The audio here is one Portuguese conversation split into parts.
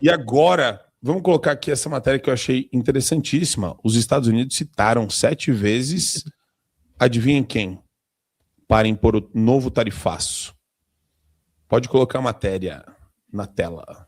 E agora, vamos colocar aqui essa matéria que eu achei interessantíssima. Os Estados Unidos citaram 7 vezes, adivinhem quem, para impor o novo tarifaço. Pode colocar a matéria na tela.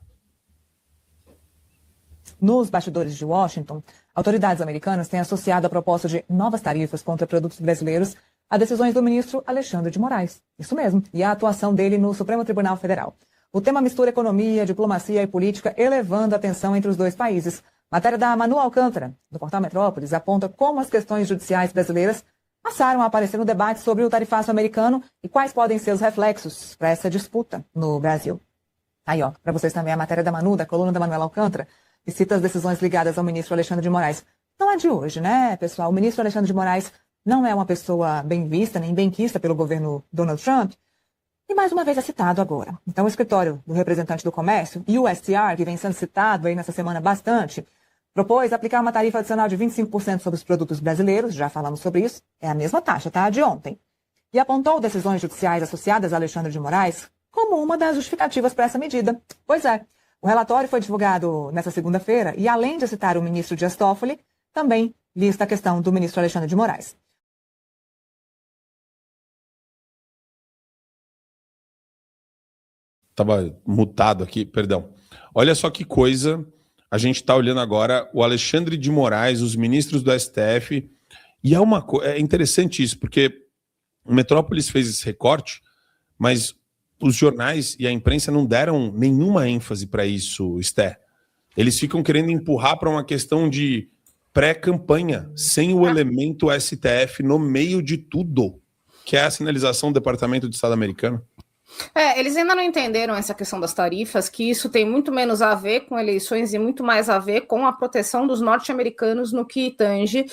Nos bastidores de Washington, autoridades americanas têm associado a proposta de novas tarifas contra produtos brasileiros a decisões do ministro Alexandre de Moraes. Isso mesmo, e a atuação dele no Supremo Tribunal Federal. O tema mistura economia, diplomacia e política, elevando a tensão entre os dois países. Matéria da Manu Alcântara, do portal Metrópolis, aponta como as questões judiciais brasileiras passaram a aparecer no debate sobre o tarifaço americano e quais podem ser os reflexos para essa disputa no Brasil. Aí, ó, para vocês também a matéria da Manu, da coluna da Manuela Alcântara, que cita as decisões ligadas ao ministro Alexandre de Moraes. Não é de hoje, né, pessoal? O ministro Alexandre de Moraes não é uma pessoa bem vista, nem benquista pelo governo Donald Trump. E mais uma vez é citado agora. Então, o escritório do representante do comércio, USTR, que vem sendo citado aí nessa semana bastante, propôs aplicar uma tarifa adicional de 25% sobre os produtos brasileiros, já falamos sobre isso, é a mesma taxa, tá? De ontem. E apontou decisões judiciais associadas a Alexandre de Moraes como uma das justificativas para essa medida. Pois é, o relatório foi divulgado nessa segunda-feira e, além de citar o ministro Dias Toffoli, também lista a questão do ministro Alexandre de Moraes. Estava mutado aqui, perdão. Olha só que coisa, a gente está olhando agora o Alexandre de Moraes, os ministros do STF, e é interessante isso, porque o Metrópolis fez esse recorte, mas os jornais e a imprensa não deram nenhuma ênfase para isso, Esté. Eles ficam querendo empurrar para uma questão de pré-campanha, sem o elemento STF no meio de tudo, que é a sinalização do Departamento de Estado americano. Eles ainda não entenderam essa questão das tarifas, que isso tem muito menos a ver com eleições e muito mais a ver com a proteção dos norte-americanos no que tange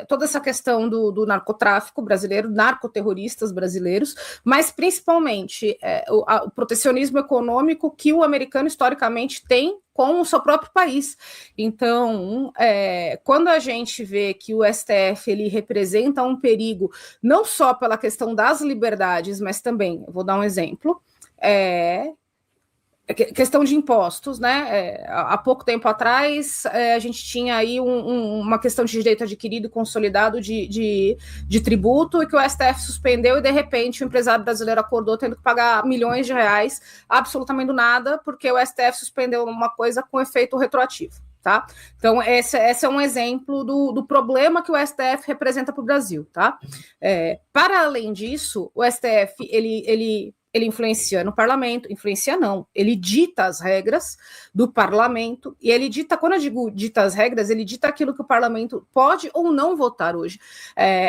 toda essa questão do narcotráfico brasileiro, narcoterroristas brasileiros, mas principalmente o protecionismo econômico que o americano historicamente tem com o seu próprio país. Então, quando a gente vê que o STF ele representa um perigo, não só pela questão das liberdades, mas também, eu vou dar um exemplo, questão de impostos, né? Há pouco tempo atrás, a gente tinha aí uma questão de direito adquirido consolidado de tributo, e que o STF suspendeu, e de repente o empresário brasileiro acordou tendo que pagar milhões de reais, absolutamente do nada, porque o STF suspendeu uma coisa com efeito retroativo. Tá? Então, esse é um exemplo do problema que o STF representa para o Brasil. Tá? Para além disso, o STF ele influencia no parlamento, influencia não, ele dita as regras do parlamento, e ele dita, quando eu digo dita as regras, ele dita aquilo que o parlamento pode ou não votar hoje.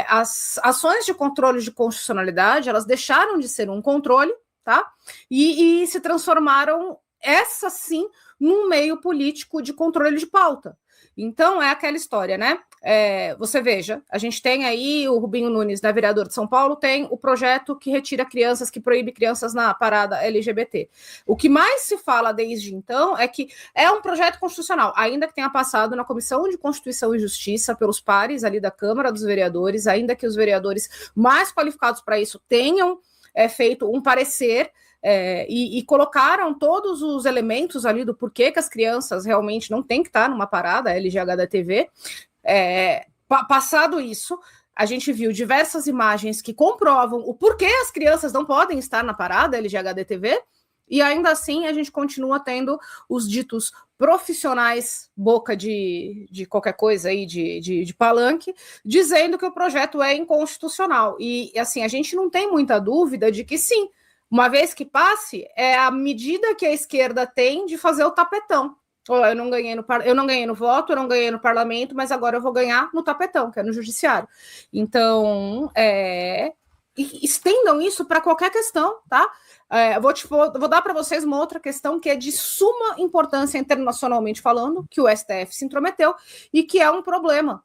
As ações de controle de constitucionalidade, elas deixaram de ser um controle, tá? E se transformaram, essa sim, num meio político de controle de pauta. Então, é aquela história, né? Você veja, a gente tem aí o Rubinho Nunes, né, vereador de São Paulo, tem o projeto que retira crianças, que proíbe crianças na parada LGBT. O que mais se fala desde então é que é um projeto constitucional, ainda que tenha passado na Comissão de Constituição e Justiça pelos pares ali da Câmara dos Vereadores, ainda que os vereadores mais qualificados para isso tenham feito um parecer, e colocaram todos os elementos ali do porquê que as crianças realmente não têm que estar numa parada LGHDTV. Passado isso, a gente viu diversas imagens que comprovam o porquê as crianças não podem estar na parada LGHDTV, e ainda assim a gente continua tendo os ditos profissionais, boca de qualquer coisa aí, de palanque, dizendo que o projeto é inconstitucional. E assim, a gente não tem muita dúvida de que sim, uma vez que passe, é a medida que a esquerda tem de fazer o tapetão. Eu não ganhei no voto, eu não ganhei no parlamento, mas agora eu vou ganhar no tapetão, que é no judiciário. Então, estendam isso para qualquer questão, tá? Vou dar para vocês uma outra questão que é de suma importância internacionalmente falando, que o STF se intrometeu e que é um problema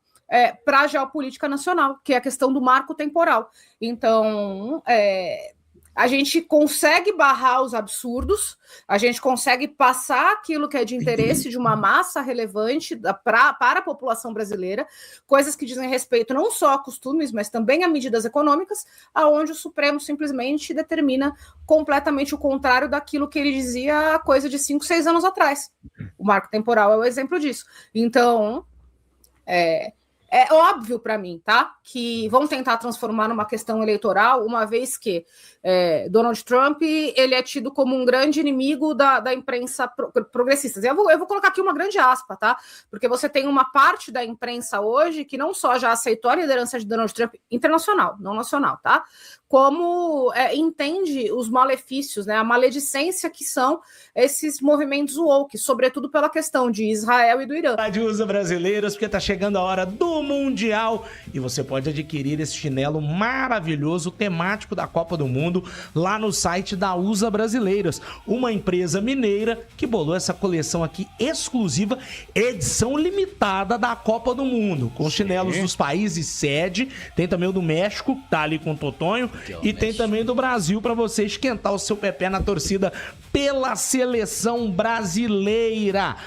para a geopolítica nacional, que é a questão do marco temporal. Então, a gente consegue barrar os absurdos, a gente consegue passar aquilo que é de interesse de uma massa relevante para a população brasileira, coisas que dizem respeito não só a costumes, mas também a medidas econômicas, aonde o Supremo simplesmente determina completamente o contrário daquilo que ele dizia há coisa de 5, 6 anos atrás. O marco temporal é o exemplo disso. Então, é óbvio para mim, tá? Que vão tentar transformar numa questão eleitoral, uma vez que Donald Trump ele é tido como um grande inimigo da imprensa progressista. Eu vou colocar aqui uma grande aspa, tá? Porque você tem uma parte da imprensa hoje que não só já aceitou a liderança de Donald Trump internacional, não nacional, tá? Como entende os malefícios, né? A maledicência que são esses movimentos woke, sobretudo pela questão de Israel e do Irã. De USA Brasileiros, porque tá chegando a hora do Mundial e você pode adquirir esse chinelo maravilhoso temático da Copa do Mundo lá no site da USA Brasileiros, uma empresa mineira que bolou essa coleção aqui exclusiva, edição limitada da Copa do Mundo, com chinelos dos países sede, tem também o do México, tá ali com o Totonho, e tem também do Brasil para você esquentar o seu pé na torcida pela seleção brasileira.